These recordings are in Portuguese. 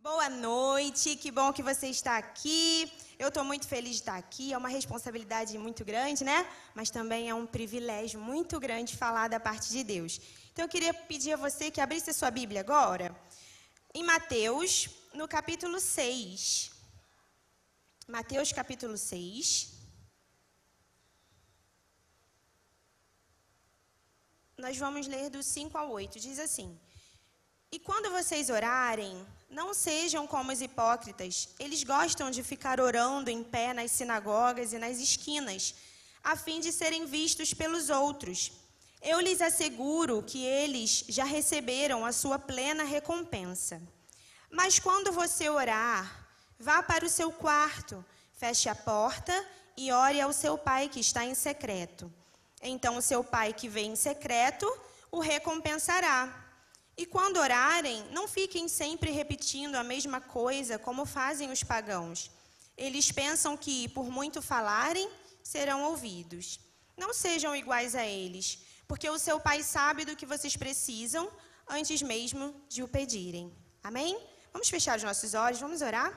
Boa noite, que bom que você está aqui. Eu estou muito feliz de estar aqui, é uma responsabilidade muito grande, né? Mas também é um privilégio muito grande falar da parte de Deus. Então eu queria pedir a você que abrisse a sua Bíblia agora, em Mateus, no capítulo 6. Mateus, capítulo 6. Nós vamos ler do 5 ao 8, diz assim: E quando vocês orarem, não sejam como os hipócritas. Eles gostam de ficar orando em pé nas sinagogas e nas esquinas, a fim de serem vistos pelos outros. Eu lhes asseguro que eles já receberam a sua plena recompensa. Mas quando você orar, vá para o seu quarto, feche a porta e ore ao seu pai que está em secreto. Então o seu pai que vê em secreto o recompensará. E quando orarem, não fiquem sempre repetindo a mesma coisa como fazem os pagãos. Eles pensam que, por muito falarem, serão ouvidos. Não sejam iguais a eles, porque o seu Pai sabe do que vocês precisam antes mesmo de o pedirem. Amém? Vamos fechar os nossos olhos, vamos orar?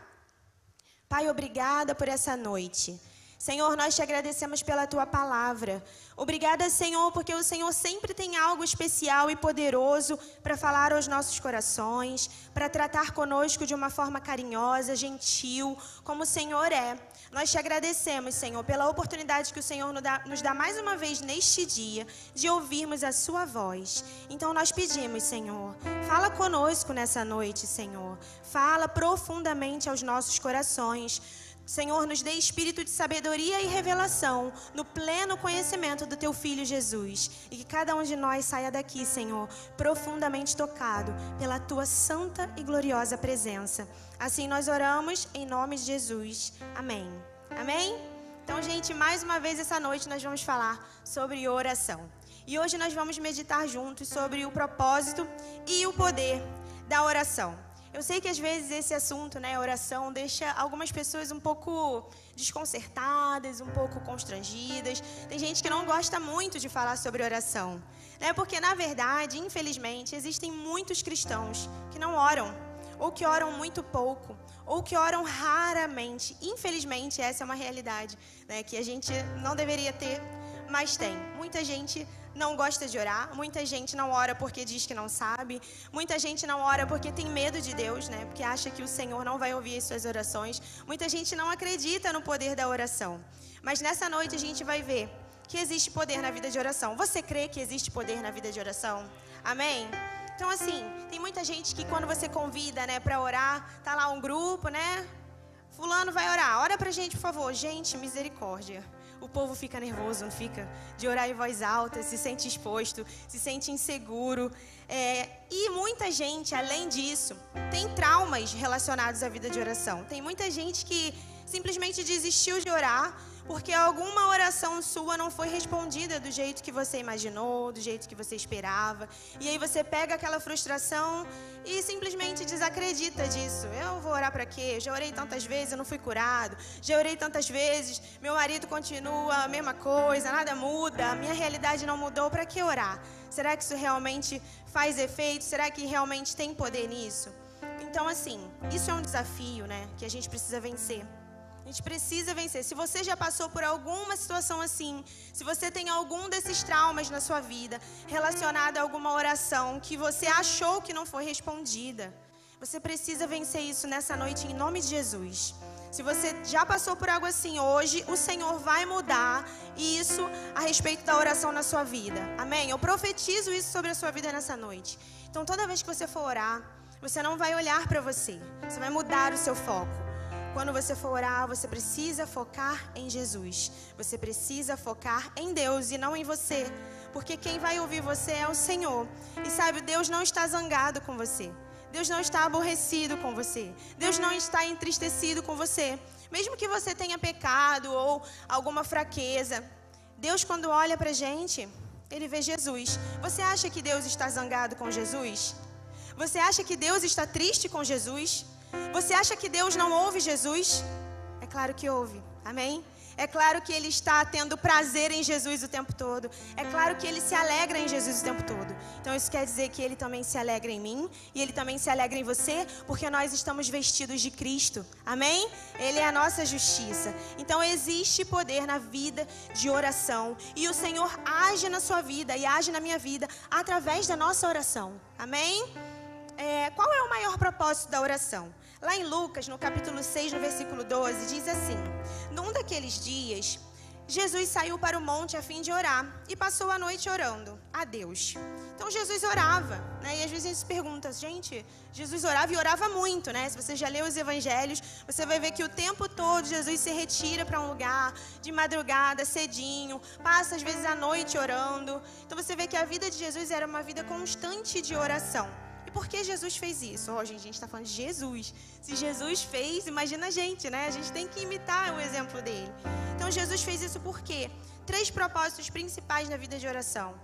Pai, obrigada por essa noite. Senhor, nós te agradecemos pela tua palavra. Obrigada, Senhor, porque o Senhor sempre tem algo especial e poderoso para falar aos nossos corações, para tratar conosco de uma forma carinhosa, gentil, como o Senhor é. Nós te agradecemos, Senhor, pela oportunidade que o Senhor nos dá mais uma vez neste dia de ouvirmos a sua voz. Então nós pedimos, Senhor, fala conosco nessa noite, Senhor. Fala profundamente aos nossos corações. Senhor, nos dê espírito de sabedoria e revelação no pleno conhecimento do Teu Filho Jesus. E que cada um de nós saia daqui, Senhor, profundamente tocado pela Tua santa e gloriosa presença. Assim nós oramos em nome de Jesus. Amém. Amém? Então, gente, mais uma vez essa noite nós vamos falar sobre oração. E hoje nós vamos meditar juntos sobre o propósito e o poder da oração. Eu sei que às vezes esse assunto, né, oração, deixa algumas pessoas um pouco desconcertadas, um pouco constrangidas. Tem gente que não gosta muito de falar sobre oração, né? Porque, na verdade, infelizmente, existem muitos cristãos que não oram, ou que oram muito pouco, ou que oram raramente. Infelizmente, essa é uma realidade, né, que a gente não deveria ter, mas tem. Muita gente não gosta de orar, muita gente não ora porque diz que não sabe, muita gente não ora porque tem medo de Deus, né? Porque acha que o Senhor não vai ouvir as suas orações. Muita gente não acredita no poder da oração. Mas nessa noite a gente vai ver que existe poder na vida de oração. Você crê que existe poder na vida de oração? Amém? Então, assim, tem muita gente que quando você convida, né, para orar, tá lá um grupo, né? Fulano vai orar, ora pra gente, por favor. Gente, misericórdia. O povo fica nervoso, não fica? De orar em voz alta, se sente exposto, se sente inseguro. E muita gente, além disso, tem traumas relacionados à vida de oração. Tem muita gente que simplesmente desistiu de orar porque alguma oração sua não foi respondida do jeito que você imaginou, do jeito que você esperava. E aí você pega aquela frustração e simplesmente desacredita disso. Eu vou orar para quê? Já orei tantas vezes, eu não fui curado. Já orei tantas vezes, meu marido continua a mesma coisa, nada muda, a minha realidade não mudou. Para que orar? Será que isso realmente faz efeito? Será que realmente tem poder nisso? Então, assim, isso é um desafio, né, que a gente precisa vencer. A gente precisa vencer. Se você já passou por alguma situação assim, se você tem algum desses traumas na sua vida, relacionado a alguma oração que você achou que não foi respondida, você precisa vencer isso nessa noite em nome de Jesus. Se você já passou por algo assim hoje, o Senhor vai mudar isso a respeito da oração na sua vida. Amém? Eu profetizo isso sobre a sua vida nessa noite. Então, toda vez que você for orar, você não vai olhar para você. Você vai mudar o seu foco. Quando você for orar, você precisa focar em Jesus. Você precisa focar em Deus e não em você. Porque quem vai ouvir você é o Senhor. E sabe, Deus não está zangado com você. Deus não está aborrecido com você. Deus não está entristecido com você. Mesmo que você tenha pecado ou alguma fraqueza, Deus, quando olha pra gente, Ele vê Jesus. Você acha que Deus está zangado com Jesus? Você acha que Deus está triste com Jesus? Você acha que Deus não ouve Jesus? É claro que ouve, amém? É claro que ele está tendo prazer em Jesus o tempo todo. É claro que ele se alegra em Jesus o tempo todo. Então isso quer dizer que ele também se alegra em mim e ele também se alegra em você, porque nós estamos vestidos de Cristo. Amém? Ele é a nossa justiça. Então existe poder na vida de oração. E o Senhor age na sua vida e age na minha vida através da nossa oração. Amém? Qual é o maior propósito da oração? Lá em Lucas, no capítulo 6, no versículo 12, diz assim: num daqueles dias, Jesus saiu para o monte a fim de orar e passou a noite orando a Deus. Então Jesus orava, né? E às vezes a gente se pergunta, gente, Jesus orava e orava muito, né? Se você já leu os evangelhos, você vai ver que o tempo todo Jesus se retira para um lugar, de madrugada, cedinho, passa às vezes a noite orando. Então você vê que a vida de Jesus era uma vida constante de oração. E por que Jesus fez isso? Gente, a gente está falando de Jesus. Se Jesus fez, imagina a gente, né? A gente tem que imitar o exemplo dele. Então Jesus fez isso por quê? 3 propósitos principais na vida de oração: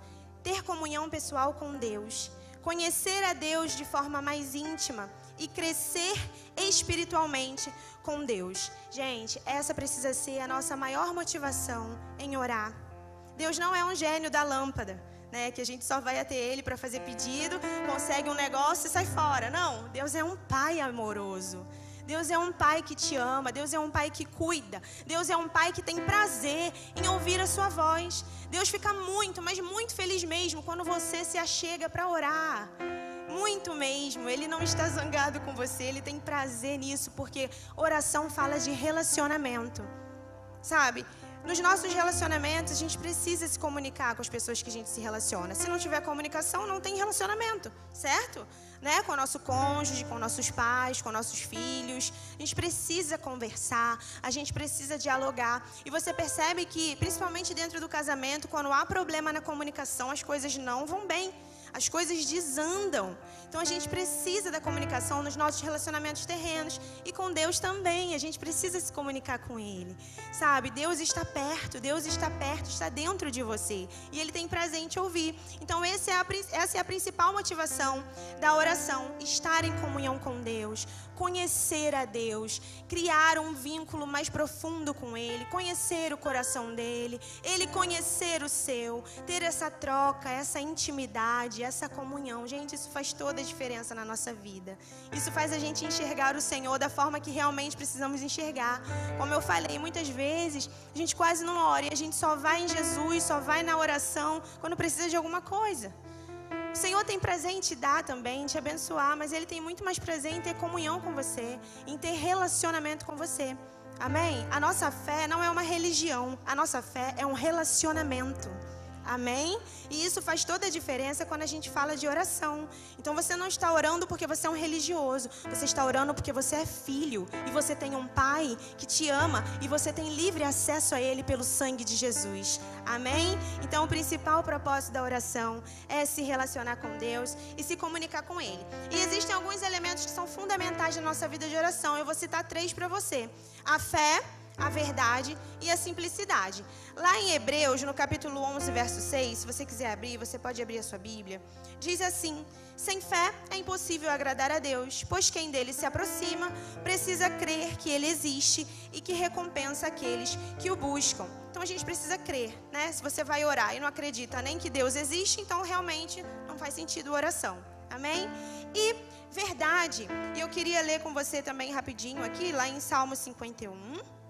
ter comunhão pessoal com Deus, conhecer a Deus de forma mais íntima e crescer espiritualmente com Deus. Gente, essa precisa ser a nossa maior motivação em orar. Deus não é um gênio da lâmpada, né, que a gente só vai até ele para fazer pedido, consegue um negócio e sai fora. Não, Deus é um pai amoroso. Deus é um pai que te ama. Deus é um pai que cuida. Deus é um pai que tem prazer em ouvir a sua voz. Deus fica muito, mas muito feliz mesmo quando você se achega para orar. Muito mesmo. Ele não está zangado com você. Ele tem prazer nisso, porque oração fala de relacionamento. Sabe? Nos nossos relacionamentos, a gente precisa se comunicar com as pessoas que a gente se relaciona. Se não tiver comunicação, não tem relacionamento, certo? Né? Com o nosso cônjuge, com nossos pais, com nossos filhos. A gente precisa conversar, a gente precisa dialogar. E você percebe que, principalmente dentro do casamento, quando há problema na comunicação, as coisas não vão bem. As coisas desandam. Então a gente precisa da comunicação nos nossos relacionamentos terrenos e com Deus também. A gente precisa se comunicar com Ele, sabe? Deus está perto, está dentro de você e Ele tem prazer em te ouvir. Então essa é a principal motivação da oração: estar em comunhão com Deus, conhecer a Deus, criar um vínculo mais profundo com Ele, conhecer o coração dEle, Ele conhecer o seu, ter essa troca, essa intimidade, essa comunhão. Gente, isso faz toda a diferença na nossa vida. Isso faz a gente enxergar o Senhor da forma que realmente precisamos enxergar. Como eu falei, muitas vezes a gente quase não ora e a gente só vai em Jesus, só vai na oração quando precisa de alguma coisa. O Senhor tem prazer em te dar também, em te abençoar, mas Ele tem muito mais prazer em ter comunhão com você, em ter relacionamento com você. Amém? A nossa fé não é uma religião, a nossa fé é um relacionamento. Amém? E isso faz toda a diferença quando a gente fala de oração. Então você não está orando porque você é um religioso. Você está orando porque você é filho. E você tem um pai que te ama. E você tem livre acesso a Ele pelo sangue de Jesus. Amém? Então o principal propósito da oração é se relacionar com Deus e se comunicar com Ele. E existem alguns elementos que são fundamentais na nossa vida de oração. Eu vou citar 3 para você: a fé, a verdade e a simplicidade. Lá em Hebreus, no capítulo 11, verso 6, se você quiser abrir, você pode abrir a sua Bíblia. Diz assim: sem fé é impossível agradar a Deus, pois quem dele se aproxima precisa crer que Ele existe e que recompensa aqueles que o buscam. Então a gente precisa crer, né? Se você vai orar e não acredita nem que Deus existe, então realmente não faz sentido a oração. Amém? E verdade, e eu queria ler com você também rapidinho aqui, lá em Salmo 51.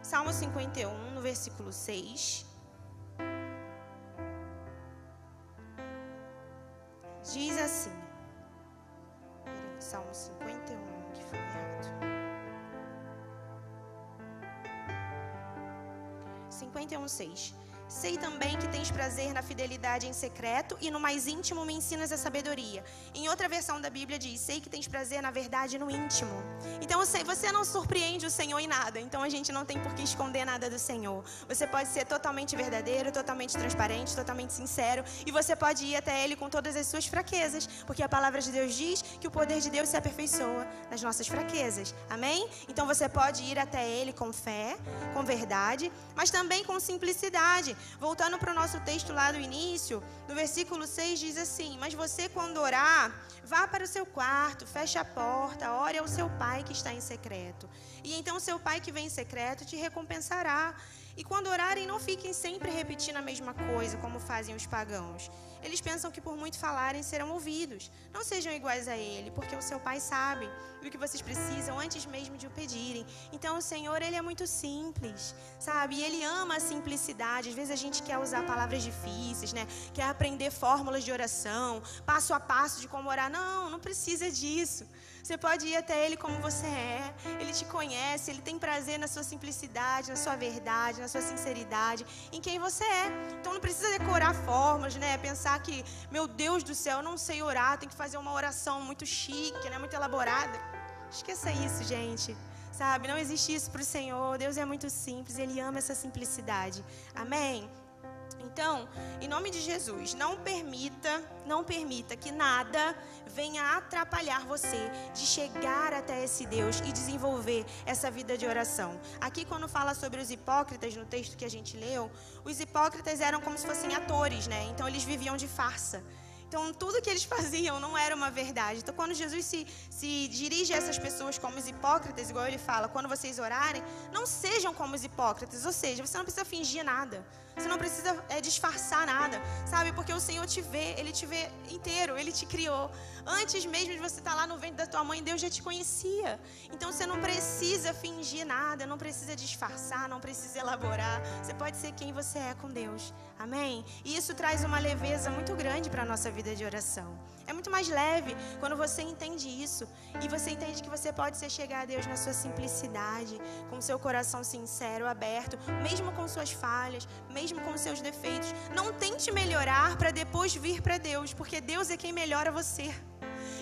Salmo 51, no versículo 6. Diz assim. Salmo 51, que foi errado. 51, 6. Sei também que tens prazer na fidelidade em secreto e no mais íntimo me ensinas a sabedoria. Em outra versão da Bíblia diz: sei que tens prazer na verdade no íntimo. Então você não surpreende o Senhor em nada. Então a gente não tem por que esconder nada do Senhor. Você pode ser totalmente verdadeiro, totalmente transparente, totalmente sincero. E você pode ir até Ele com todas as suas fraquezas. Porque a palavra de Deus diz que o poder de Deus se aperfeiçoa nas nossas fraquezas. Amém? Então você pode ir até Ele com fé, com verdade, mas também com simplicidade. voltando para o nosso texto lá do início, no versículo 6 diz assim: mas você, quando orar, vá para o seu quarto, feche a porta, ore ao seu pai que está em secreto. E então o seu pai que vem em secreto te recompensará. E quando orarem, não fiquem sempre repetindo a mesma coisa, como fazem os pagãos. Eles pensam que por muito falarem serão ouvidos. Não sejam iguais a ele, porque o seu pai sabe do que vocês precisam antes mesmo de o pedirem. Então o Senhor, ele é muito simples, sabe? E ele ama a simplicidade. Às vezes a gente quer usar palavras difíceis, né? Quer aprender fórmulas de oração, passo a passo de como orar. Não, não precisa disso. Você pode ir até ele como você é. Ele te conhece, ele tem prazer na sua simplicidade, na sua verdade, na sua sinceridade, em quem você é. Então não precisa decorar fórmulas, né? Pensar que, meu Deus do céu, eu não sei orar, tem que fazer uma oração muito chique, né? Muito elaborada. Esqueça isso, gente. Sabe? Não existe isso para o Senhor. Deus é muito simples, ele ama essa simplicidade. Amém? Então, em nome de Jesus, não permita que nada venha atrapalhar você de chegar até esse Deus e desenvolver essa vida de oração. Aqui, quando fala sobre os hipócritas, no texto que a gente leu, os hipócritas eram como se fossem atores, né? Então, eles viviam de farsa. Então, tudo que eles faziam não era uma verdade. Então, quando Jesus se dirige a essas pessoas como os hipócritas, igual ele fala, quando vocês orarem, não sejam como os hipócritas. Ou seja, você não precisa fingir nada. Você não precisa disfarçar nada, sabe? Porque o Senhor te vê, Ele te vê inteiro, Ele te criou. Antes mesmo de você estar lá no ventre da tua mãe, Deus já te conhecia. Então, você não precisa fingir nada, não precisa disfarçar, não precisa elaborar. Você pode ser quem você é com Deus. Amém? E isso traz uma leveza muito grande para a nossa vida de oração. É muito mais leve quando você entende isso. E você entende que você pode se chegar a Deus na sua simplicidade, com seu coração sincero, aberto, mesmo com suas falhas, mesmo com seus defeitos. Não tente melhorar para depois vir para Deus, porque Deus é quem melhora você.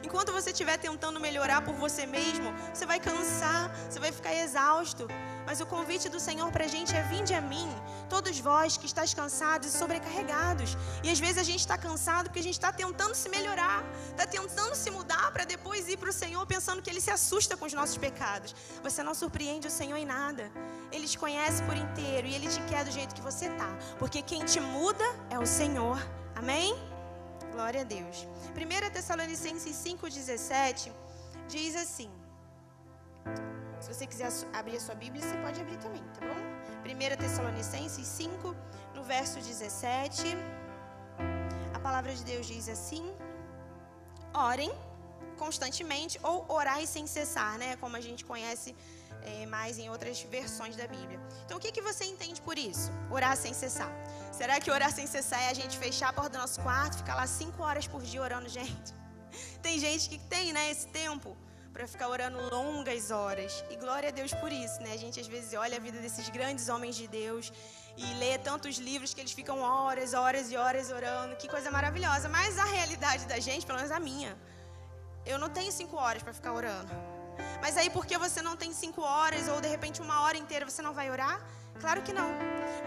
Enquanto você estiver tentando melhorar por você mesmo, você vai cansar, você vai ficar exausto. Mas o convite do Senhor para a gente é: vinde a mim, todos vós que estáis cansados e sobrecarregados. E às vezes a gente está cansado porque a gente está tentando se melhorar, está tentando se mudar para depois ir para o Senhor pensando que Ele se assusta com os nossos pecados. Você não surpreende o Senhor em nada. Ele te conhece por inteiro e Ele te quer do jeito que você está. Porque quem te muda é o Senhor. Amém? Glória a Deus. 1 Tessalonicenses 5,17 diz assim. Se você quiser abrir a sua Bíblia, você pode abrir também, tá bom? 1 Tessalonicenses 5, no verso 17. A palavra de Deus diz assim: orem constantemente, ou orai sem cessar, né? Como a gente conhece mais em outras versões da Bíblia. Então, o que você entende por isso? Orar sem cessar. Será que orar sem cessar é a gente fechar a porta do nosso quarto, ficar lá 5 horas por dia orando, gente? Tem gente que tem, né, esse tempo para ficar orando longas horas. E glória a Deus por isso, né? A gente às vezes olha a vida desses grandes homens de Deus e lê tantos livros que eles ficam horas, horas e horas orando. Que coisa maravilhosa. Mas a realidade da gente, pelo menos a minha, eu não tenho 5 horas para ficar orando. Mas aí, porque você não tem 5 horas ou de repente 1 hora inteira, você não vai orar? Claro que não.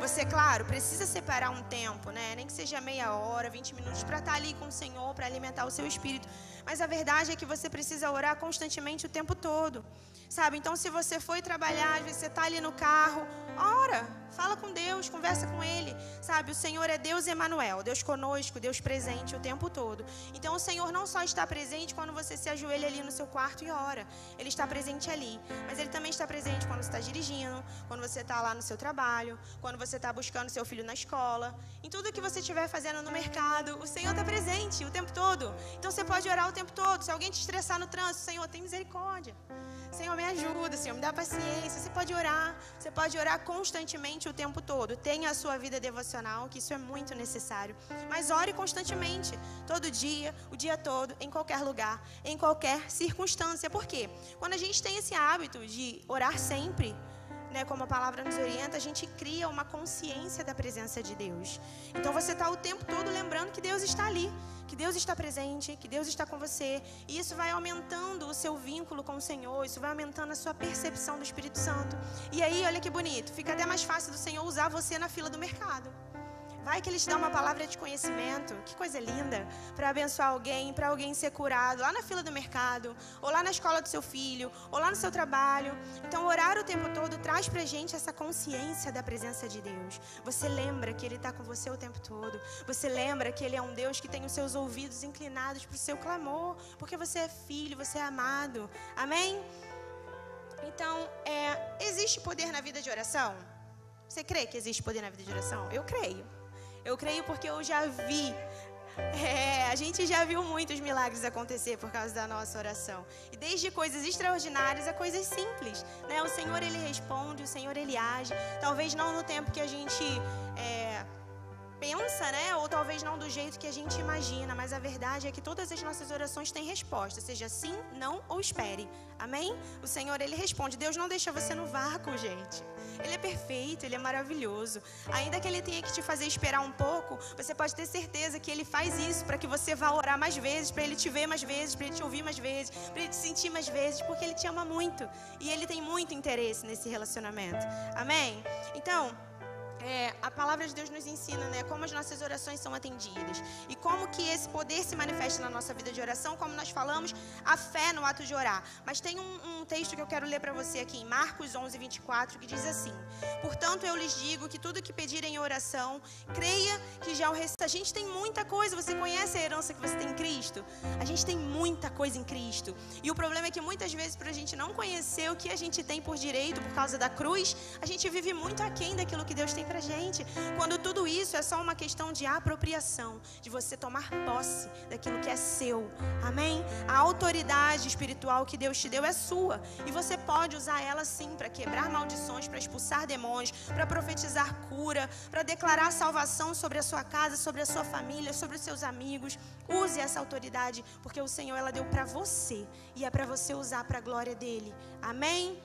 Você, claro, precisa separar um tempo, né? Nem que seja meia hora, 20 minutos, para estar ali com o Senhor, para alimentar o seu espírito. Mas a verdade é que você precisa orar constantemente o tempo todo, sabe? Então, se você foi trabalhar, às vezes você está ali no carro, ora, fala com Deus, conversa com Ele, sabe? O Senhor é Deus Emanuel, Deus conosco, Deus presente o tempo todo. Então, o Senhor não só está presente quando você se ajoelha ali no seu quarto e ora. Ele está presente ali, mas Ele também está presente quando você está dirigindo, quando você está lá no seu trabalho, quando você está buscando seu filho na escola, em tudo que você estiver fazendo no mercado. O Senhor está presente o tempo todo. Então, você pode orar o tempo todo. Se alguém te estressar no trânsito, Senhor, tem misericórdia. Senhor, me ajuda, Senhor, me dá paciência. Você pode orar constantemente o tempo todo. Tenha a sua vida devocional, que isso é muito necessário. Mas ore constantemente, todo dia, o dia todo, em qualquer lugar, em qualquer circunstância. Por quê? Quando a gente tem esse hábito de orar sempre, né, como a palavra nos orienta, a gente cria uma consciência da presença de Deus. Então você está o tempo todo lembrando que Deus está ali, que Deus está presente, que Deus está com você. E isso vai aumentando o seu vínculo com o Senhor, isso vai aumentando a sua percepção do Espírito Santo. E aí, olha que bonito, fica até mais fácil do Senhor usar você na fila do mercado. Vai que Ele te dá uma palavra de conhecimento. Que coisa linda. Para abençoar alguém, para alguém ser curado. Lá na fila do mercado. Ou lá na escola do seu filho. Ou lá no seu trabalho. Então, orar o tempo todo traz pra gente essa consciência da presença de Deus. Você lembra que Ele está com você o tempo todo. Você lembra que Ele é um Deus que tem os seus ouvidos inclinados para o seu clamor. Porque você é filho, você é amado. Amém? Então, existe poder na vida de oração? Você crê que existe poder na vida de oração? Eu creio. Eu creio porque eu já vi. A gente já viu muitos milagres acontecer por causa da nossa oração. E desde coisas extraordinárias a coisas simples, né? O Senhor, Ele responde, o Senhor, Ele age. Talvez não no tempo que a gente pensa, né? Ou talvez não do jeito que a gente imagina. Mas a verdade é que todas as nossas orações têm resposta. Seja sim, não ou espere. Amém? O Senhor, Ele responde. Deus não deixa você no vácuo, gente. Ele é perfeito, Ele é maravilhoso. Ainda que Ele tenha que te fazer esperar um pouco, você pode ter certeza que Ele faz isso para que você vá orar mais vezes, para Ele te ver mais vezes, para Ele te ouvir mais vezes, para Ele te sentir mais vezes, porque Ele te ama muito. E Ele tem muito interesse nesse relacionamento. Amém? Então, a palavra de Deus nos ensina, né, como as nossas orações são atendidas e como que esse poder se manifesta na nossa vida de oração, como nós falamos, a fé no ato de orar. Mas tem um texto que eu quero ler para você aqui em Marcos 11, 24, que diz assim: portanto eu lhes digo que tudo que pedirem em oração, creia que já o recebeu. A gente tem muita coisa. Você conhece a herança que você tem em Cristo? A gente tem muita coisa em Cristo. E o problema é que muitas vezes, para a gente não conhecer o que a gente tem por direito por causa da cruz, a gente vive muito aquém daquilo que Deus tem pra gente, quando tudo isso é só uma questão de apropriação, de você tomar posse daquilo que é seu. Amém? A autoridade espiritual que Deus te deu é sua, e você pode usar ela sim para quebrar maldições, para expulsar demônios, para profetizar cura, para declarar salvação sobre a sua casa, sobre a sua família, sobre os seus amigos. Use essa autoridade, porque o Senhor, ela deu para você, e é para você usar para a glória dele. Amém?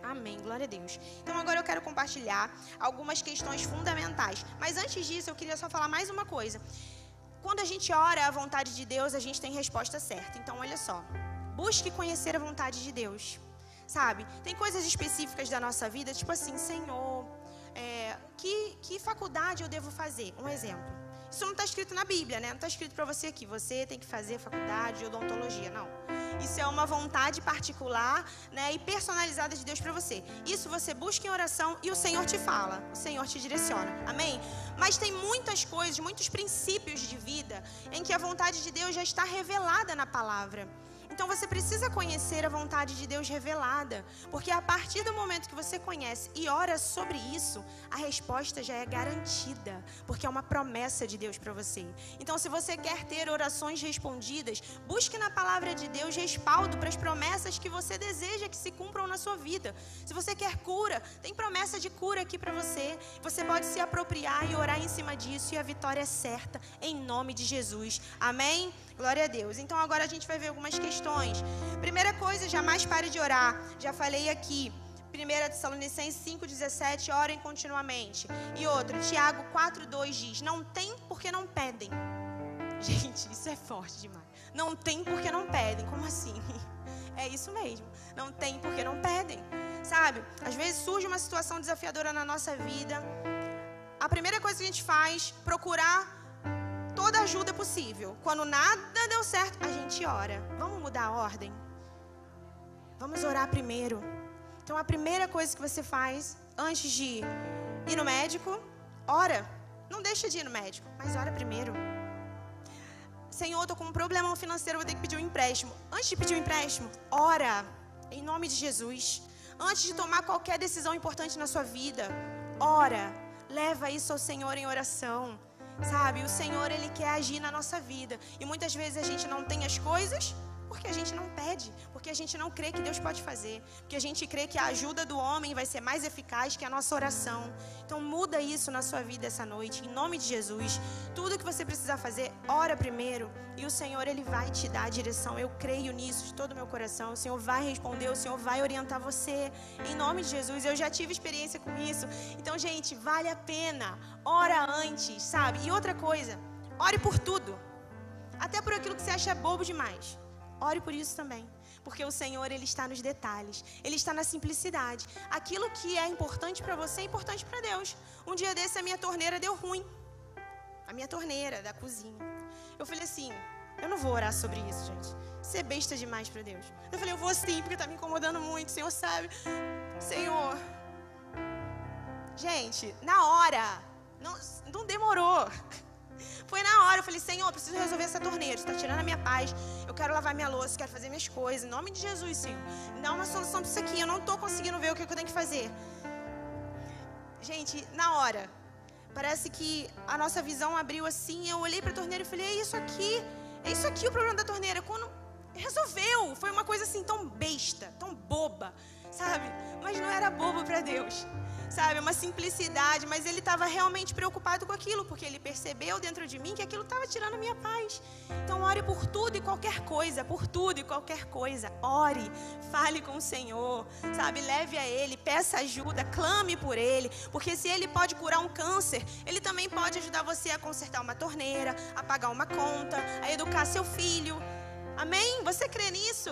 Amém, glória a Deus. Então agora eu quero compartilhar algumas questões fundamentais. Mas antes disso, eu queria só falar mais uma coisa. Quando a gente ora a vontade de Deus, a gente tem resposta certa. Então olha só, busque conhecer a vontade de Deus. Sabe, tem coisas específicas da nossa vida, tipo assim, Senhor, que faculdade eu devo fazer? Um exemplo. Isso não está escrito na Bíblia, né? Não está escrito para você aqui, você tem que fazer faculdade de odontologia, não. Isso é uma vontade particular, né, e personalizada de Deus para você. Isso você busca em oração e o Senhor te fala, o Senhor te direciona. Amém? Mas tem muitas coisas, muitos princípios de vida em que a vontade de Deus já está revelada na palavra. Então você precisa conhecer a vontade de Deus revelada, porque a partir do momento que você conhece e ora sobre isso, a resposta já é garantida, porque é uma promessa de Deus para você. Então, se você quer ter orações respondidas, busque na palavra de Deus respaldo para as promessas que você deseja que se cumpram na sua vida. Se você quer cura, tem promessa de cura aqui para você. Você pode se apropriar e orar em cima disso, e a vitória é certa, em nome de Jesus. Amém? Glória a Deus. Então agora a gente vai ver algumas questões. Primeira coisa, jamais pare de orar. Já falei aqui. 1 Tessalonicenses 5,17, orem continuamente. E outra, Tiago 4,2 diz, não tem porque não pedem. Gente, isso é forte demais. Não tem porque não pedem. Como assim? É isso mesmo. Não tem porque não pedem. Sabe, às vezes surge uma situação desafiadora na nossa vida. A primeira coisa que a gente faz, procurar toda ajuda possível. Quando nada deu certo, a gente ora. Vamos mudar a ordem? Vamos orar primeiro. Então a primeira coisa que você faz antes de ir no médico, ora. Não deixa de ir no médico, mas ora primeiro. Senhor, estou com um problema financeiro, vou ter que pedir um empréstimo. Antes de pedir um empréstimo, ora. Em nome de Jesus. Antes de tomar qualquer decisão importante na sua vida, ora. Leva isso ao Senhor em oração. Sabe, o Senhor, Ele quer agir na nossa vida. E muitas vezes a gente não tem as coisas porque a gente não pede, porque a gente não crê que Deus pode fazer, porque a gente crê que a ajuda do homem vai ser mais eficaz que a nossa oração. Então muda isso na sua vida essa noite, em nome de Jesus. Tudo que você precisar fazer, ora primeiro, e o Senhor, Ele vai te dar a direção. Eu creio nisso de todo o meu coração. O Senhor vai responder, o Senhor vai orientar você, em nome de Jesus. Eu já tive experiência com isso. Então, gente, vale a pena. Ora antes, sabe? E outra coisa, ore por tudo, até por aquilo que você acha bobo demais. Ore por isso também, porque o Senhor, Ele está nos detalhes, Ele está na simplicidade. Aquilo que é importante para você é importante para Deus. Um dia desse a minha torneira deu ruim. a minha torneira da cozinha. Eu falei assim, eu não vou orar sobre isso, gente. Isso é besta demais para Deus. Eu falei, eu vou sim, porque tá me incomodando muito, o Senhor sabe. Senhor. Gente, na hora, não demorou. Foi na hora, eu falei, Senhor, eu preciso resolver essa torneira, você está tirando a minha paz, eu quero lavar minha louça, quero fazer minhas coisas, em nome de Jesus, Senhor. Me dá uma solução disso aqui, eu não estou conseguindo ver o que eu tenho que fazer. Gente, na hora, parece que a nossa visão abriu assim, eu olhei para a torneira e falei, é isso aqui o problema da torneira. Quando resolveu, foi uma coisa assim tão besta, tão boba, sabe? Mas não era bobo para Deus. Sabe, uma simplicidade, mas ele estava realmente preocupado com aquilo, porque ele percebeu dentro de mim que aquilo estava tirando a minha paz. Então ore por tudo e qualquer coisa, ore, fale com o Senhor, sabe, leve a Ele, peça ajuda, clame por Ele, porque se Ele pode curar um câncer, Ele também pode ajudar você a consertar uma torneira, a pagar uma conta, a educar seu filho, amém? Você crê nisso?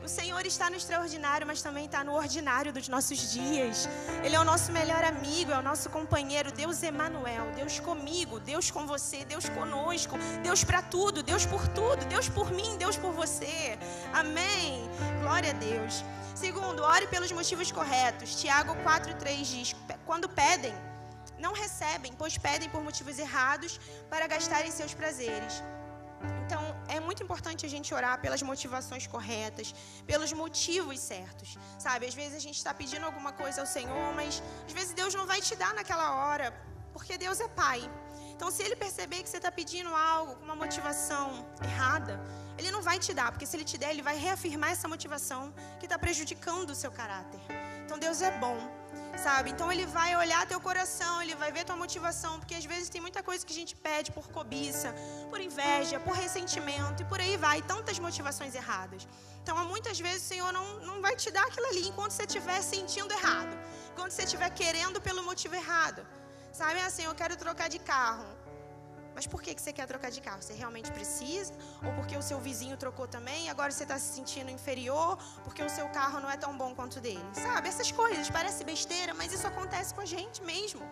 O Senhor está no extraordinário, mas também está no ordinário dos nossos dias. Ele é o nosso melhor amigo, é o nosso companheiro. Deus Emanuel, Deus comigo, Deus com você, Deus conosco, Deus para tudo, Deus por mim, Deus por você. Amém. Glória a Deus. Segundo, ore pelos motivos corretos. Tiago 4:3 diz, quando pedem, não recebem, pois pedem por motivos errados para gastarem seus prazeres. Então, é muito importante a gente orar pelas motivações corretas, pelos motivos certos, sabe? Às vezes a gente está pedindo alguma coisa ao Senhor, mas às vezes Deus não vai te dar naquela hora, porque Deus é Pai. Então, se Ele perceber que você está pedindo algo com uma motivação errada, Ele não vai te dar, porque se Ele te der, Ele vai reafirmar essa motivação que está prejudicando o seu caráter. Então, Deus é bom, sabe? Então, Ele vai olhar teu coração, Ele vai ver tua motivação, porque às vezes tem muita coisa que a gente pede por cobiça, por inveja, por ressentimento, e por aí vai, tantas motivações erradas. Então, muitas vezes o Senhor não vai te dar aquilo ali, enquanto você estiver sentindo errado, enquanto você estiver querendo pelo motivo errado. Sabe assim, eu quero trocar de carro. Mas por que você quer trocar de carro? Você realmente precisa? Ou porque o seu vizinho trocou também e agora você está se sentindo inferior? Porque o seu carro não é tão bom quanto o dele? Sabe, essas coisas, parece besteira, mas isso acontece com a gente mesmo.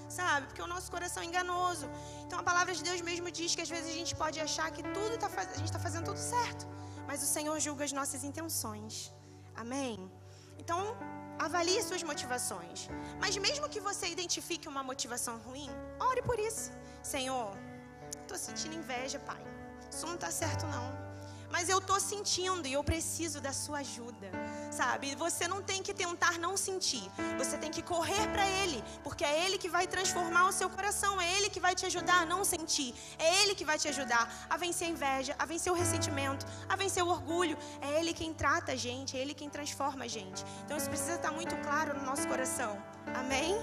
Sabe, porque o nosso coração é enganoso. Então a palavra de Deus mesmo diz que às vezes a gente pode achar que a gente está fazendo tudo certo. Mas o Senhor julga as nossas intenções. Amém? Então, avalie suas motivações. Mas mesmo que você identifique uma motivação ruim, ore por isso. Senhor, estou sentindo inveja, Pai. Isso não está certo, não. Mas eu estou sentindo e eu preciso da sua ajuda, sabe? Você não tem que tentar não sentir. Você tem que correr para Ele, porque é Ele que vai transformar o seu coração. É Ele que vai te ajudar a não sentir. É Ele que vai te ajudar a vencer a inveja, a vencer o ressentimento, a vencer o orgulho. É Ele quem trata a gente, é Ele quem transforma a gente. Então isso precisa estar muito claro no nosso coração. Amém?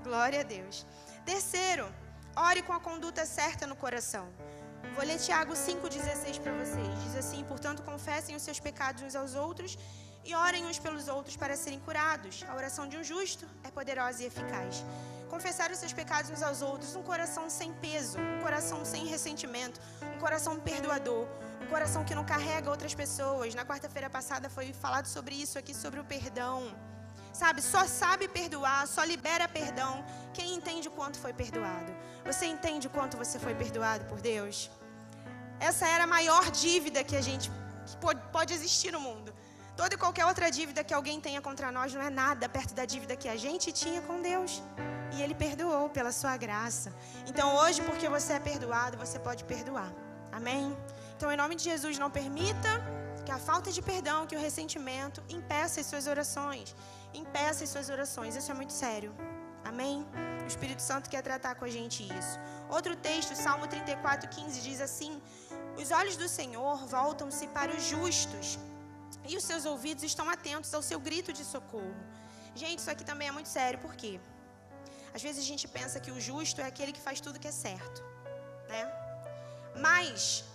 Glória a Deus. Terceiro, ore com a conduta certa no coração. Vou ler Tiago 5,16 para vocês. Diz assim, portanto, confessem os seus pecados uns aos outros e orem uns pelos outros para serem curados. A oração de um justo é poderosa e eficaz. Confessar os seus pecados uns aos outros, um coração sem peso, um coração sem ressentimento, um coração perdoador, um coração que não carrega outras pessoas. Na quarta-feira passada foi falado sobre isso aqui, sobre o perdão. Sabe, só sabe perdoar, só libera perdão quem entende o quanto foi perdoado. Você entende o quanto você foi perdoado por Deus? Essa era a maior dívida que pode existir no mundo. Toda e qualquer outra dívida que alguém tenha contra nós não é nada perto da dívida que a gente tinha com Deus. E Ele perdoou pela sua graça. Então hoje, porque você é perdoado, você pode perdoar. Amém? Então, em nome de Jesus, não permita que a falta de perdão, que o ressentimento impeça as suas orações. Impeça as suas orações. Isso é muito sério. Amém? O Espírito Santo quer tratar com a gente isso. Outro texto, Salmo 34:15, diz assim, os olhos do Senhor voltam-se para os justos e os seus ouvidos estão atentos ao seu grito de socorro. Gente, isso aqui também é muito sério, por quê? Às vezes a gente pensa que o justo é aquele que faz tudo que é certo, né? Mas,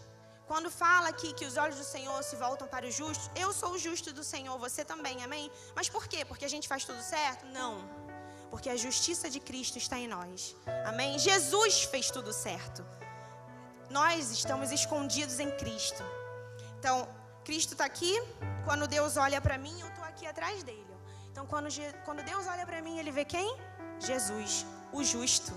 quando fala aqui que os olhos do Senhor se voltam para os justos, eu sou o justo do Senhor, você também, amém? Mas por quê? Porque a gente faz tudo certo? Não. Porque a justiça de Cristo está em nós. Amém? Jesus fez tudo certo. Nós estamos escondidos em Cristo. Então, Cristo está aqui. Quando Deus olha para mim, eu estou aqui atrás dele. Então, quando Deus olha para mim, Ele vê quem? Jesus, o justo.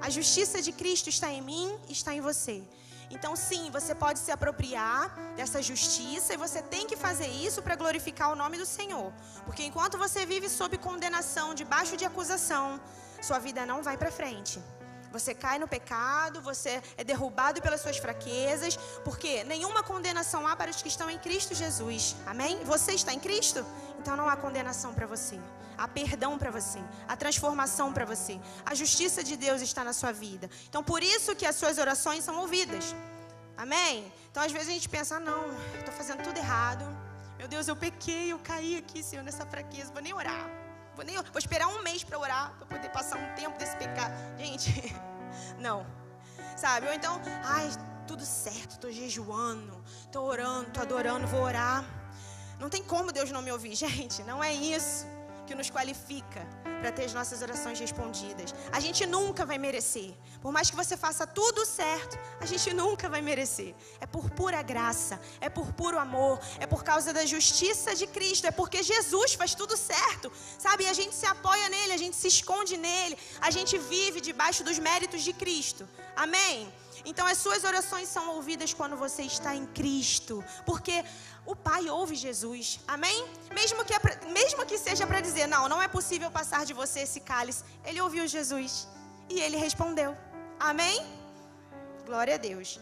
A justiça de Cristo está em mim e está em você. Então sim, você pode se apropriar dessa justiça e você tem que fazer isso para glorificar o nome do Senhor. Porque enquanto você vive sob condenação, debaixo de acusação, sua vida não vai para frente. Você cai no pecado, você é derrubado pelas suas fraquezas, porque nenhuma condenação há para os que estão em Cristo Jesus. Amém? Você está em Cristo? Então não há condenação para você. Há perdão para você, há transformação para você. A justiça de Deus está na sua vida. Então por isso que as suas orações são ouvidas. Amém? Então às vezes a gente pensa, não, eu estou fazendo tudo errado. Meu Deus, eu pequei, eu caí aqui, Senhor, nessa fraqueza, vou nem orar. Vou esperar um mês para orar, para poder passar um tempo desse pecado. Gente, não. Sabe? Ou então, ai, tudo certo, estou jejuando, estou orando, estou adorando, vou orar. Não tem como Deus não me ouvir. Gente, não é isso que nos qualifica para ter as nossas orações respondidas. A gente nunca vai merecer. Por mais que você faça tudo certo, a gente nunca vai merecer. É por pura graça, é por puro amor, é por causa da justiça de Cristo, é porque Jesus faz tudo certo, sabe? E a gente se apoia nele, a gente se esconde nele, a gente vive debaixo dos méritos de Cristo. Amém? Então as suas orações são ouvidas quando você está em Cristo, porque o Pai ouve Jesus, amém? Mesmo que seja para dizer, não é possível passar de você esse cálice, Ele ouviu Jesus e Ele respondeu, amém? Glória a Deus.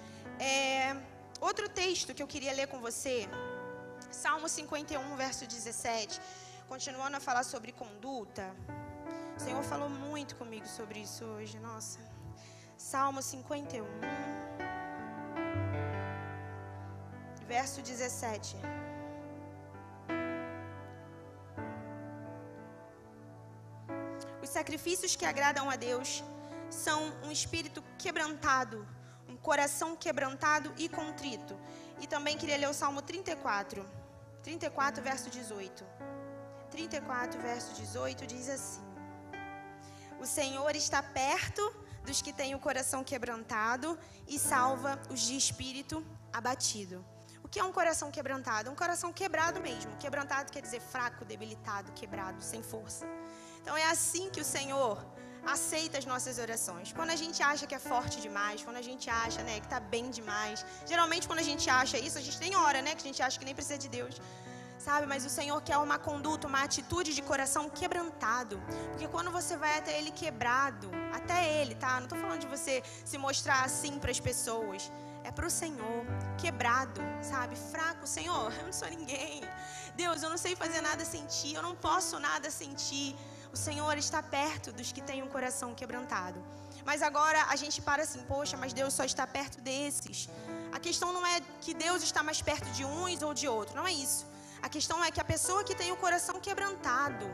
Outro texto que eu queria ler com você, Salmo 51, verso 17, continuando a falar sobre conduta. O Senhor falou muito comigo sobre isso hoje, nossa. Salmo 51, verso 17. Os sacrifícios que agradam a Deus são um espírito quebrantado, um coração quebrantado e contrito. E também queria ler o Salmo 34, verso 18. 34, verso 18 diz assim: o Senhor está perto dos que têm o coração quebrantado e salva os de espírito abatido. O que é um coração quebrantado? Um coração quebrado mesmo. Quebrantado quer dizer fraco, debilitado, quebrado, sem força. Então é assim que o Senhor aceita as nossas orações. Quando a gente acha que é forte demais, quando a gente acha, que está bem demais. Geralmente quando a gente acha isso, a gente nem ora, que a gente acha que nem precisa de Deus. Sabe, mas o Senhor quer uma conduta, uma atitude de coração quebrantado. Porque quando você vai até Ele quebrado, até Ele, tá? Não estou falando de você se mostrar assim para as pessoas. É para o Senhor, quebrado, sabe? Fraco, Senhor, eu não sou ninguém. Deus, eu não sei fazer nada sem Ti, eu não posso nada sem Ti. O Senhor está perto dos que têm um coração quebrantado. Mas agora a gente para assim, poxa, mas Deus só está perto desses. A questão não é que Deus está mais perto de uns ou de outros, não é isso. A questão é que a pessoa que tem o coração quebrantado,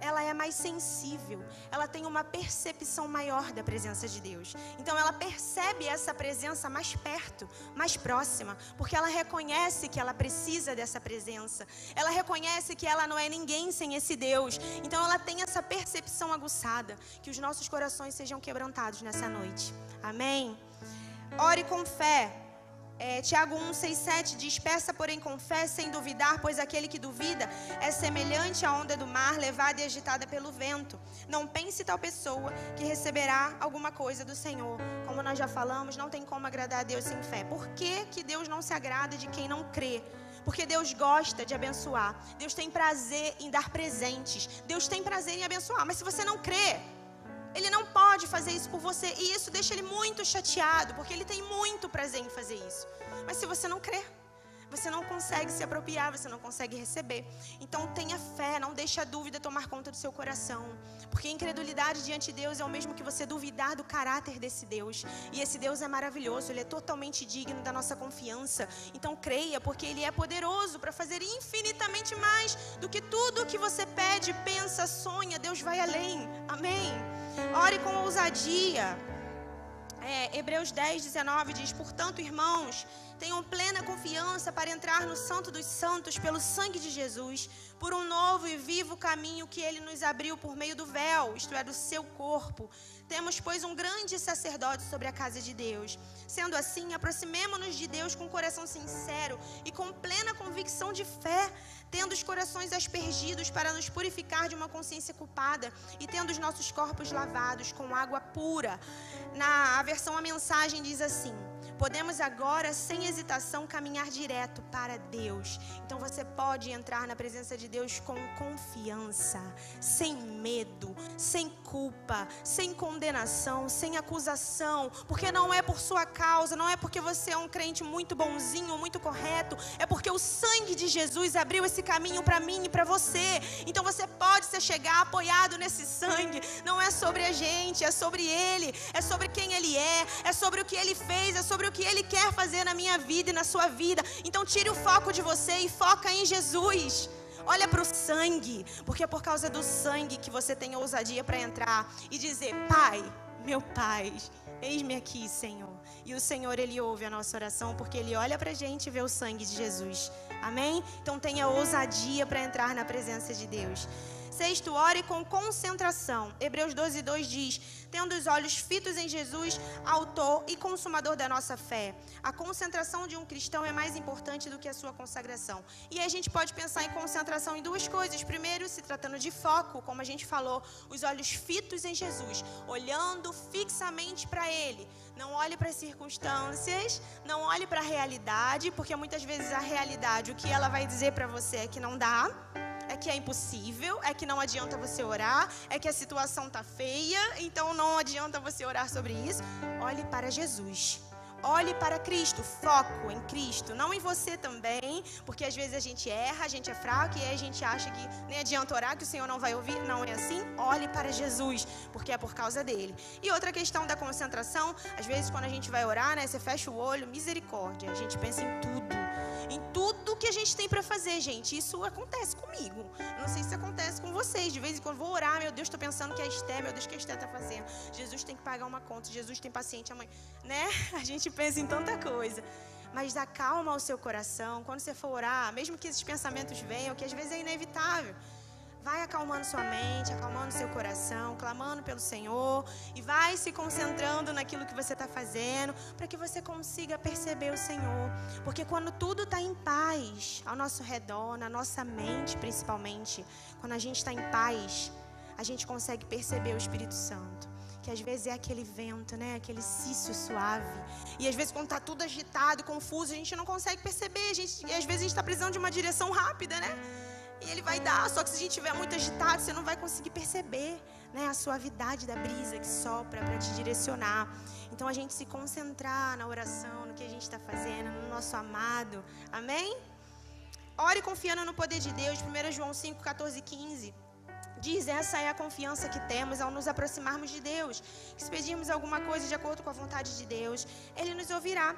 ela é mais sensível, ela tem uma percepção maior da presença de Deus. Então ela percebe essa presença mais perto, mais próxima, porque ela reconhece que ela precisa dessa presença. Ela reconhece que ela não é ninguém sem esse Deus. Então ela tem essa percepção aguçada. Que os nossos corações sejam quebrantados nessa noite. Amém? Ore com fé. Tiago 1, 6, 7 diz: peça porém com fé, sem duvidar, pois aquele que duvida é semelhante à onda do mar, levada e agitada pelo vento. Não pense tal pessoa que receberá alguma coisa do Senhor. Como nós já falamos, não tem como agradar a Deus sem fé. Por que Deus não se agrada de quem não crê? Porque Deus gosta de abençoar. Deus tem prazer em dar presentes. Deus tem prazer em abençoar. Mas se você não crê, Ele não pode fazer isso por você. E isso deixa Ele muito chateado, porque Ele tem muito prazer em fazer isso. Mas se você não crê, você não consegue se apropriar, você não consegue receber. Então tenha fé, não deixe a dúvida tomar conta do seu coração. Porque a incredulidade diante de Deus é o mesmo que você duvidar do caráter desse Deus. E esse Deus é maravilhoso, Ele é totalmente digno da nossa confiança. Então creia, porque Ele é poderoso para fazer infinitamente mais do que tudo que você pede, pensa, sonha. Deus vai além. Amém? Ore com ousadia. Hebreus 10, 19 diz: portanto, irmãos, Tenham plena confiança para entrar no Santo dos Santos pelo sangue de Jesus, por um novo e vivo caminho que Ele nos abriu por meio do véu, isto é, do seu corpo. Temos, pois, um grande sacerdote sobre a casa de Deus. Sendo assim, aproximemo-nos de Deus com coração sincero e com plena convicção de fé, tendo os corações aspergidos para nos purificar de uma consciência culpada e tendo os nossos corpos lavados com água pura. Na versão A Mensagem diz assim: podemos agora, sem hesitação, caminhar direto para Deus. Então você pode entrar na presença de Deus com confiança, sem medo, sem culpa, sem condenação, sem acusação, porque não é por sua causa, não é porque você é um crente muito bonzinho, muito correto, é porque o sangue de Jesus abriu esse caminho para mim e para você. Então você pode se chegar apoiado nesse sangue. Não é sobre a gente, é sobre Ele, é sobre quem Ele é sobre o que Ele fez, é sobre o que Ele quer fazer na minha vida e na sua vida. Então tire o foco de você e foca em Jesus. Olha para o sangue, porque é por causa do sangue que você tem ousadia para entrar e dizer: Pai, meu Pai, eis-me aqui, Senhor. E o Senhor, Ele ouve a nossa oração, porque Ele olha para a gente e vê o sangue de Jesus. Amém? Então tenha ousadia para entrar na presença de Deus. Sexto, ore com concentração. Hebreus 12:2 diz: tendo os olhos fitos em Jesus, autor e consumador da nossa fé. A concentração de um cristão é mais importante do que a sua consagração. E aí a gente pode pensar em concentração em duas coisas. Primeiro, se tratando de foco, como a gente falou, os olhos fitos em Jesus, olhando fixamente para Ele. Não olhe para as circunstâncias, não olhe para a realidade, porque muitas vezes a realidade, o que ela vai dizer para você é que não dá, é que é impossível, é que não adianta você orar, é que a situação está feia, então não adianta você orar sobre isso. Olhe para Jesus. Olhe para Cristo, foco em Cristo, não em você também, porque às vezes a gente erra, a gente é fraco e aí a gente acha que nem adianta orar, que o Senhor não vai ouvir. Não é assim. Olhe para Jesus, porque é por causa dele. E outra questão da concentração, às vezes quando a gente vai orar, né, você fecha o olho, misericórdia, a gente pensa em tudo que a gente tem para fazer, gente. Isso acontece comigo, eu não sei se acontece com vocês. De vez em quando vou orar, meu Deus, estou pensando que a Esté, meu Deus, o que a Esté está fazendo? Jesus tem que pagar uma conta, Jesus tem paciente amanhã, né? A gente pensa em tanta coisa, mas acalma o seu coração. Quando você for orar, mesmo que esses pensamentos venham, que às vezes é inevitável, vai acalmando sua mente, acalmando seu coração, clamando pelo Senhor, e vai se concentrando naquilo que você está fazendo, para que você consiga perceber o Senhor. Porque quando tudo está em paz ao nosso redor, na nossa mente principalmente, quando a gente está em paz, a gente consegue perceber o Espírito Santo, que às vezes é aquele vento, né? Aquele cício suave. E às vezes quando está tudo agitado, confuso, a gente não consegue perceber. E às vezes a gente está precisando de uma direção rápida, né? E Ele vai dar, só que se a gente estiver muito agitado, você não vai conseguir perceber, né, a suavidade da brisa que sopra para te direcionar. Então a gente se concentrar na oração, no que a gente está fazendo, no nosso amado. Amém? Ore confiando no poder de Deus. 1 João 5, 14 e 15 diz: essa é a confiança que temos ao nos aproximarmos de Deus, que se pedirmos alguma coisa de acordo com a vontade de Deus, Ele nos ouvirá.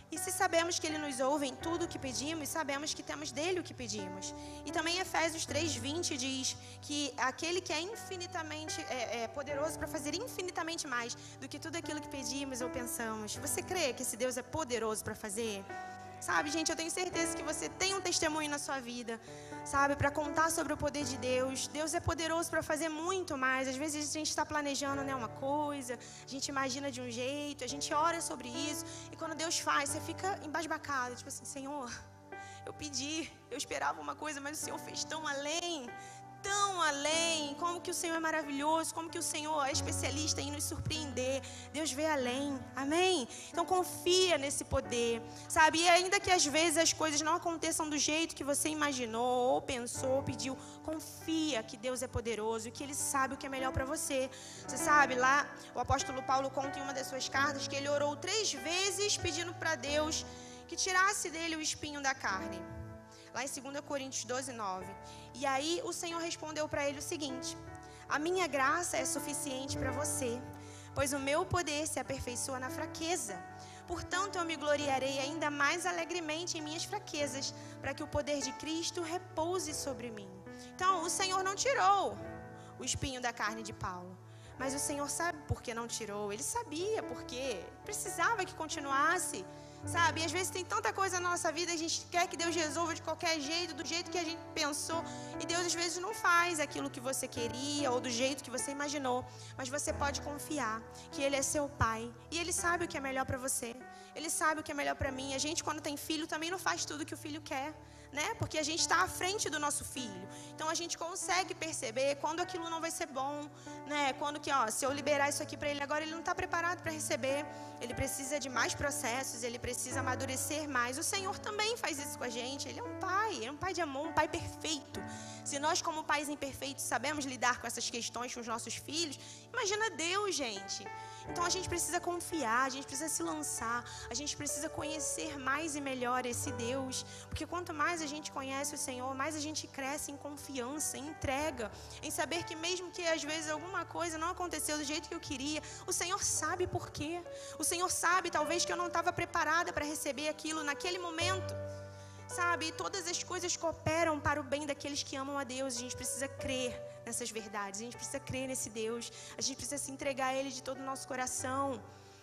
E se sabemos que Ele nos ouve em tudo o que pedimos, sabemos que temos dele o que pedimos. E também Efésios 3:20 diz que aquele que é infinitamente poderoso para fazer infinitamente mais do que tudo aquilo que pedimos ou pensamos. Você crê que esse Deus é poderoso para fazer? Sabe, gente, eu tenho certeza que você tem um testemunho na sua vida, sabe, para contar sobre o poder de Deus. Deus é poderoso para fazer muito mais. Às vezes a gente está planejando, né, uma coisa, a gente imagina de um jeito, a gente ora sobre isso, e quando Deus faz, você fica embasbacado, tipo assim: Senhor, eu pedi, eu esperava uma coisa, mas o Senhor fez tão além, como que o Senhor é maravilhoso, como que o Senhor é especialista em nos surpreender. Deus vê além, amém? Então confia nesse poder, sabe? E ainda que às vezes as coisas não aconteçam do jeito que você imaginou, ou pensou, ou pediu, confia que Deus é poderoso e que Ele sabe o que é melhor para você. Você sabe, lá o apóstolo Paulo conta em uma das suas cartas que ele orou 3 vezes pedindo para Deus que tirasse dele o espinho da carne. Lá em 2 Coríntios 12:9. E aí o Senhor respondeu para ele o seguinte: a minha graça é suficiente para você, pois o meu poder se aperfeiçoa na fraqueza. Portanto, eu me gloriarei ainda mais alegremente em minhas fraquezas, para que o poder de Cristo repouse sobre mim. Então, o Senhor não tirou o espinho da carne de Paulo, mas o Senhor sabe por que não tirou. Ele sabia por quê. Precisava que continuasse. Sabe? E às vezes tem tanta coisa na nossa vida, a gente quer que Deus resolva de qualquer jeito, do jeito que a gente pensou. E Deus às vezes não faz aquilo que você queria ou do jeito que você imaginou. Mas você pode confiar que Ele é seu Pai. E Ele sabe o que é melhor para você. Ele sabe o que é melhor para mim. A gente, quando tem filho, também não faz tudo que o filho quer, né? Porque a gente está à frente do nosso filho. Então a gente consegue perceber quando aquilo não vai ser bom, né? Quando que, se eu liberar isso aqui para ele agora, ele não está preparado para receber. Ele precisa de mais processos, ele precisa amadurecer mais. O Senhor também faz isso com a gente. Ele é um pai de amor, um pai perfeito. Se nós, como pais imperfeitos, sabemos lidar com essas questões com os nossos filhos, imagina Deus, gente. Então a gente precisa confiar, a gente precisa se lançar, a gente precisa conhecer mais e melhor esse Deus, porque quanto mais a gente conhece o Senhor, mais a gente cresce em confiança, em entrega, em saber que mesmo que às vezes alguma coisa não aconteceu do jeito que eu queria, o Senhor sabe por quê. O Senhor sabe talvez que eu não estava preparada para receber aquilo naquele momento. Sabe, todas as coisas cooperam para o bem daqueles que amam a Deus. A gente precisa crer nessas verdades, a gente precisa crer nesse Deus, a gente precisa se entregar a Ele de todo o nosso coração,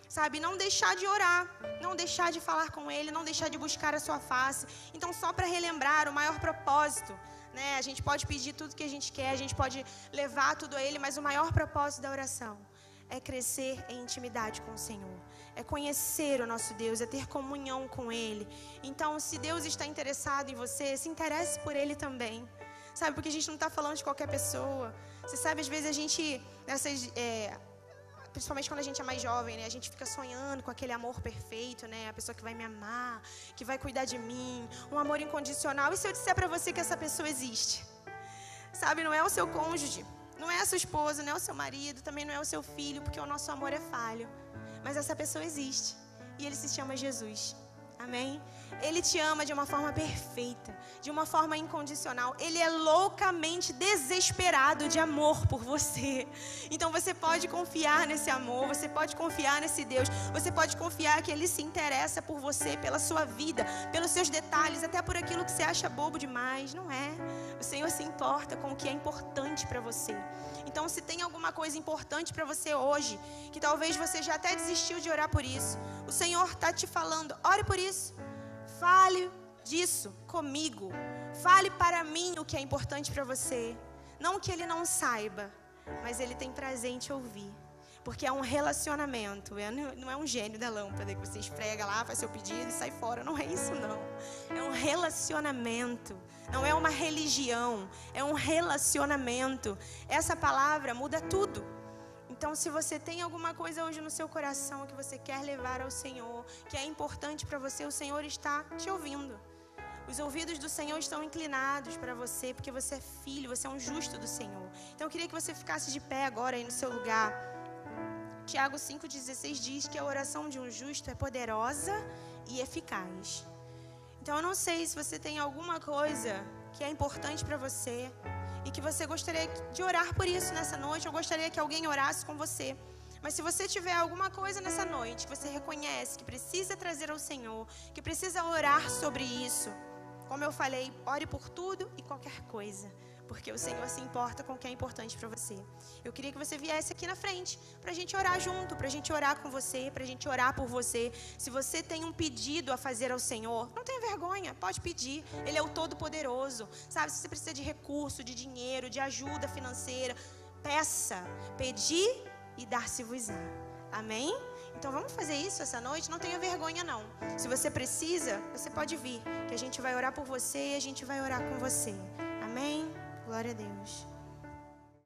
sabe, não deixar de orar, não deixar de falar com Ele, não deixar de buscar a sua face. Então, só para relembrar o maior propósito, né, a gente pode pedir tudo que a gente quer, a gente pode levar tudo a Ele, mas o maior propósito da oração é crescer em intimidade com o Senhor, é conhecer o nosso Deus, é ter comunhão com Ele. Então, se Deus está interessado em você, se interesse por Ele também, sabe? Porque a gente não está falando de qualquer pessoa. Você sabe, às vezes a gente, principalmente quando a gente é mais jovem, né? A gente fica sonhando com aquele amor perfeito, né? A pessoa que vai me amar, que vai cuidar de mim, um amor incondicional. E se eu disser para você que essa pessoa existe? Sabe, não é o seu cônjuge, não é a sua esposa, não é o seu marido, também não é o seu filho, porque o nosso amor é falho. Mas essa pessoa existe e Ele se chama Jesus. Amém? Ele te ama de uma forma perfeita, de uma forma incondicional. Ele é loucamente desesperado de amor por você. Então você pode confiar nesse amor, você pode confiar nesse Deus, você pode confiar que Ele se interessa por você, pela sua vida, pelos seus detalhes, até por aquilo que você acha bobo demais. Não é. O Senhor se importa com o que é importante para você. Então, se tem alguma coisa importante para você hoje, que talvez você já até desistiu de orar por isso, o Senhor está te falando, ore por isso. Fale disso comigo. Fale para mim o que é importante para você. Não que Ele não saiba, mas Ele tem prazer em te ouvir. Porque é um relacionamento. Não é um gênio da lâmpada que você esfrega lá, faz seu pedido e sai fora. Não é isso, não. É um relacionamento. Não é uma religião. É um relacionamento. Essa palavra muda tudo. Então, se você tem alguma coisa hoje no seu coração que você quer levar ao Senhor, que é importante para você, o Senhor está te ouvindo. Os ouvidos do Senhor estão inclinados para você, porque você é filho, você é um justo do Senhor. Então, eu queria que você ficasse de pé agora aí no seu lugar. Tiago 5,16 diz que a oração de um justo é poderosa e eficaz. Então, eu não sei se você tem alguma coisa que é importante para você e que você gostaria de orar por isso nessa noite. Eu gostaria que alguém orasse com você. Mas se você tiver alguma coisa nessa noite que você reconhece que precisa trazer ao Senhor, que precisa orar sobre isso, como eu falei, ore por tudo e qualquer coisa, porque o Senhor se importa com o que é importante para você. Eu queria que você viesse aqui na frente para a gente orar junto, para a gente orar com você, para a gente orar por você. Se você tem um pedido a fazer ao Senhor, não tenha vergonha, pode pedir. Ele é o Todo-Poderoso, sabe? Se você precisa de recurso, de dinheiro, de ajuda financeira, peça, pedir e dar-se-vos-á. Amém? Então vamos fazer isso essa noite, não tenha vergonha não. Se você precisa, você pode vir, que a gente vai orar por você e a gente vai orar com você. Amém? Glória a Deus.